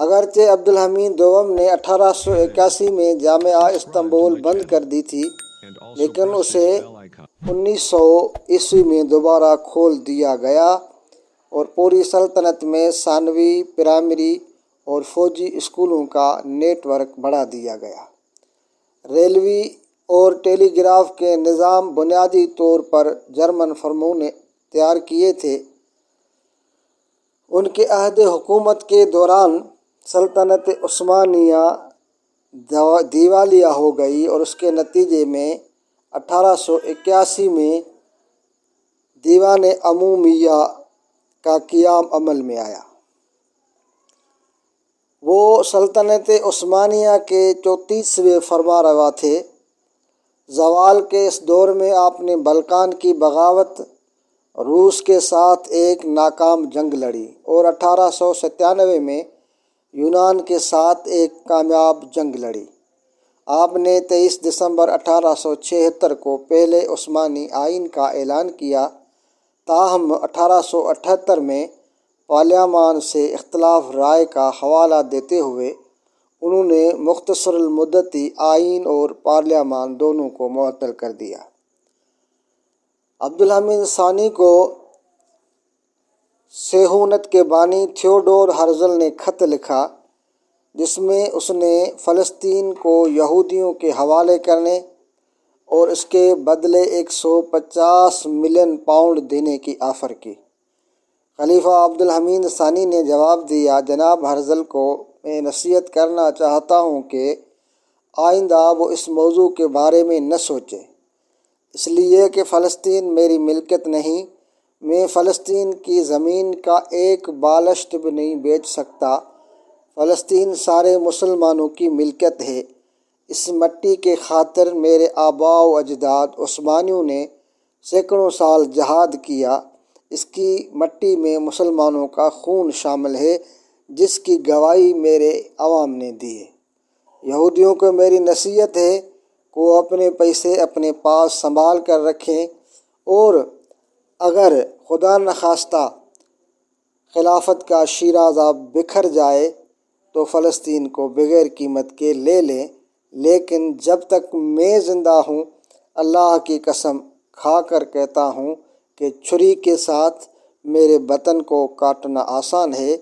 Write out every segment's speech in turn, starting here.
اگرچہ عبدالحمید دوم نے 1881 میں جامعہ استنبول بند کر دی تھی، لیکن اسے 1900 عیسوی میں دوبارہ کھول دیا گیا اور پوری سلطنت میں ثانوی، پرائمری اور فوجی اسکولوں کا نیٹ ورک بڑھا دیا گیا۔ ریلوے اور ٹیلی گراف کے نظام بنیادی طور پر جرمن فرموں نے تیار کیے تھے۔ ان کے عہد حکومت کے دوران سلطنت عثمانیہ دیوالیہ ہو گئی اور اس کے نتیجے میں 1881 میں دیوان عمومیہ کا قیام عمل میں آیا۔ وہ سلطنت عثمانیہ کے 34ویں فرما روا تھے۔ زوال کے اس دور میں آپ نے بلقان کی بغاوت، روس کے ساتھ ایک ناکام جنگ لڑی اور 1897 میں یونان کے ساتھ ایک کامیاب جنگ لڑی۔ آپ نے 23 دسمبر 1876 کو پہلے عثمانی آئین کا اعلان کیا، تاہم 1878 میں پارلیمان سے اختلاف رائے کا حوالہ دیتے ہوئے انہوں نے مختصر المدتی آئین اور پارلیمان دونوں کو معطل کر دیا۔ عبدالحمید ثانی کو صہیونیت کے بانی تھیوڈور ہرزل نے خط لکھا، جس میں اس نے فلسطین کو یہودیوں کے حوالے کرنے اور اس کے بدلے 150 ملین پاؤنڈ دینے کی آفر کی۔ خلیفہ عبدالحمید ثانی نے جواب دیا، جناب ہرزل کو میں نصیحت کرنا چاہتا ہوں کہ آئندہ وہ اس موضوع کے بارے میں نہ سوچے، اس لیے کہ فلسطین میری ملکیت نہیں، میں فلسطین کی زمین کا ایک بالشت بھی نہیں بیچ سکتا۔ فلسطین سارے مسلمانوں کی ملکیت ہے۔ اس مٹی کے خاطر میرے آباء و اجداد عثمانیوں نے سینکڑوں سال جہاد کیا۔ اس کی مٹی میں مسلمانوں کا خون شامل ہے، جس کی گواہی میرے عوام نے دی ہے۔ یہودیوں کو میری نصیحت ہے کہ وہ اپنے پیسے اپنے پاس سنبھال کر رکھیں، اور اگر خدا نخواستہ خلافت کا شیرازہ بکھر جائے تو فلسطین کو بغیر قیمت کے لے لیں، لیکن جب تک میں زندہ ہوں اللہ کی قسم کھا کر کہتا ہوں کہ چھری کے ساتھ میرے وطن کو کاٹنا آسان ہے،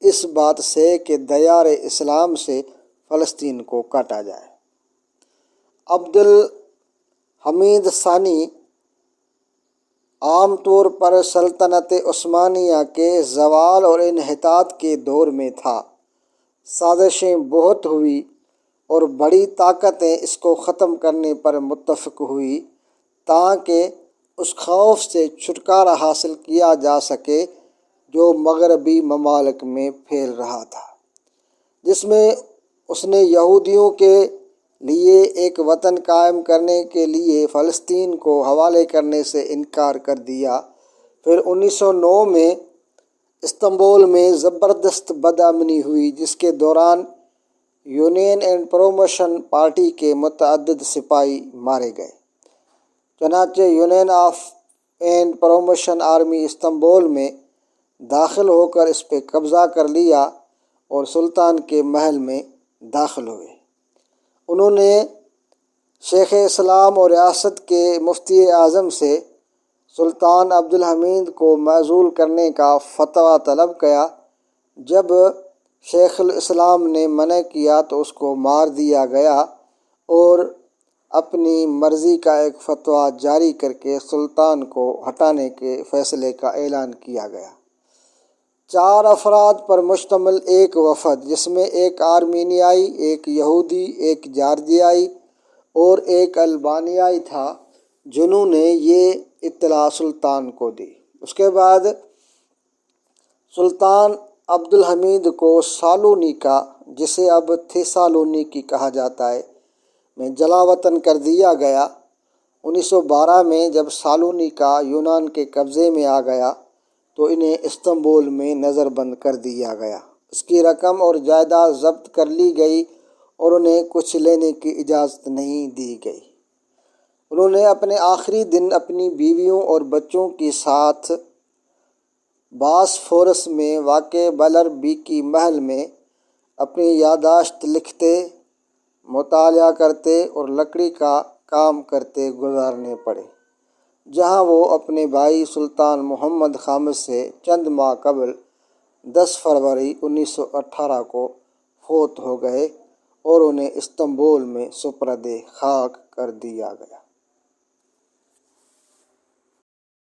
اس بات سے کہ دیار اسلام سے فلسطین کو کاٹا جائے۔ عبدالحمید ثانی عام طور پر سلطنت عثمانیہ کے زوال اور انحطاط کے دور میں تھا۔ سازشیں بہت ہوئی اور بڑی طاقتیں اس کو ختم کرنے پر متفق ہوئی تاکہ اس خوف سے چھٹکارا حاصل کیا جا سکے جو مغربی ممالک میں پھیل رہا تھا، جس میں اس نے یہودیوں کے لیے ایک وطن قائم کرنے کے لیے فلسطین کو حوالے کرنے سے انکار کر دیا۔ پھر 1909 میں استنبول میں زبردست بدامنی ہوئی، جس کے دوران یونین اینڈ پروموشن پارٹی کے متعدد سپاہی مارے گئے۔ چنانچہ union of and promotion army Istanbul میں داخل ہو کر اس پہ قبضہ کر لیا اور سلطان کے محل میں داخل ہوئے۔ انہوں نے شیخ اسلام اور ریاست کے مفتی اعظم سے سلطان عبدالحمید کو معزول کرنے کا فتویٰ طلب کیا۔ جب شیخ الاسلام نے منع کیا تو اس کو مار دیا گیا اور اپنی مرضی کا ایک فتویٰ جاری کر کے سلطان کو ہٹانے کے فیصلے کا اعلان کیا گیا۔ 4 افراد پر مشتمل ایک وفد، جس میں ایک آرمینیائی، ایک یہودی، ایک جارجیائی اور ایک البانیائی تھا، جنہوں نے یہ اطلاع سلطان کو دی۔ اس کے بعد سلطان عبدالحمید کو سالونیکا، جسے اب تھیسالونیکی کہا جاتا ہے، میں جلا وطن کر دیا گیا۔ 1912 میں جب سالونیکا یونان کے قبضے میں آ گیا تو انہیں استنبول میں نظر بند کر دیا گیا۔ اس کی رقم اور جائیداد ضبط کر لی گئی اور انہیں کچھ لینے کی اجازت نہیں دی گئی۔ انہوں نے اپنے آخری دن اپنی بیویوں اور بچوں کے ساتھ باسفورس میں واقع بلر بیکی محل میں اپنی یادداشت لکھتے، مطالعہ کرتے اور لکڑی کا کام کرتے گزارنے پڑے، جہاں وہ اپنے بھائی سلطان محمد خامس سے چند ماہ قبل 10 فروری 1918 کو فوت ہو گئے اور انہیں استنبول میں سپرد خاک کر دیا گیا۔